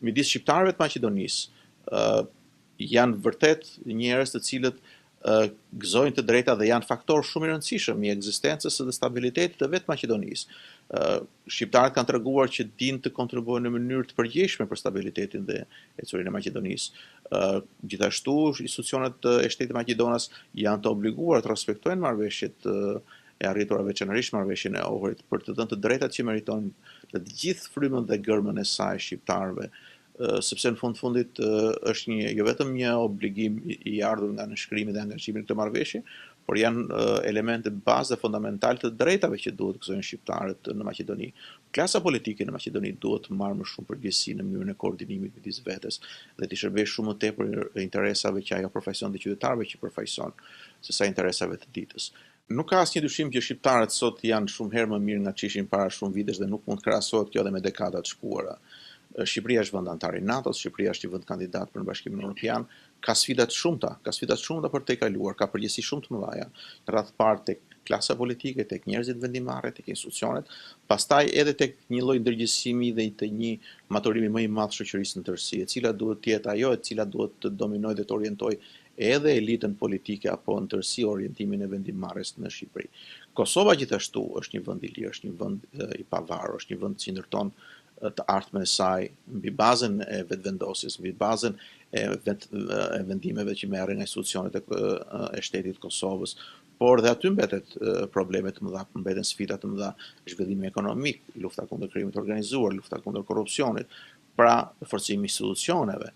midis shqiptarëve të Maqedonisë janë vërtet njerëz të cilët gëzojnë të drejta dhe janë faktor shumë i rëndësishëm i ekzistencës dhe stabilitetit të vetë Maqedonisë. Shqiptarët kanë treguar që dinë të kontribuojnë në mënyrë të përgjegjshme për stabilitetin dhe ecurinë e Maqedonisë. Gjithashtu, institucionet e shtetit Maqedonas janë të obliguar të respektojnë marrëveshjet e arritura, veçanërisht marrëveshjen e Ohrit, për të dhënë të drejtat që meritojnë të gjithë frymën dhe gërmën e saj shqiptarëve, sepse në fundit është jo vetëm një obligim i ardhur nga nënshkrimi dhe angazhimi në këtë marrëveshje, por janë elemente bazë dhe fundamentale të drejtave që duhet gëzojnë shqiptarët në Maqedoni. Klasa politike në Maqedoni duhet të marrë më shumë përgjegjësi në mënyrën e koordinimit midis vetes dhe të shërbejë shumë më tepër interesave që ajo profesion të qytetarëve që përfaqëson, sesa interesave të ditës. Nuk ka asnjë dyshim që shqiptarët sot janë shumë herë më mirë nga ç'ishin para shumë vitesh dhe nuk mund të krahasohet kjo edhe me dekadat shkuara. Shqipëria është vend antar i NATO-s, Shqipëria është një vend kandidat për Bashkimin Evropian, ka sfida të shumta për të kaluar, ka përgjegjësi shumë të mëdha, në radh të parë tek klasa politike, tek njerëzit vendimmarrë, tek institucionet, pastaj edhe tek një lloj ndërgjegjësimi dhe të një maturimi më i madh shoqërisë në tërësi, e cila duhet të jetë ajo e cila duhet të dominojë dhe të orientojë edhe elitën politike apo në tërësi orientimin e vendimmarrjes në Shqipëri. Kosova gjithashtu është një vend i lirë, është një vend i pavarur, është një vend që ndërton të ardhmen e saj mbi bazën e vetëvendosjes, mbi bazën e vendimeve që merren nga institucionet e shtetit të Kosovës, por dhe aty mbetet probleme të mëdha, mbeten sfida të mëdha, zhvillimi ekonomik, lufta kundër krimit të organizuar, lufta kundër korrupsionit, pra forcimi i institucioneve.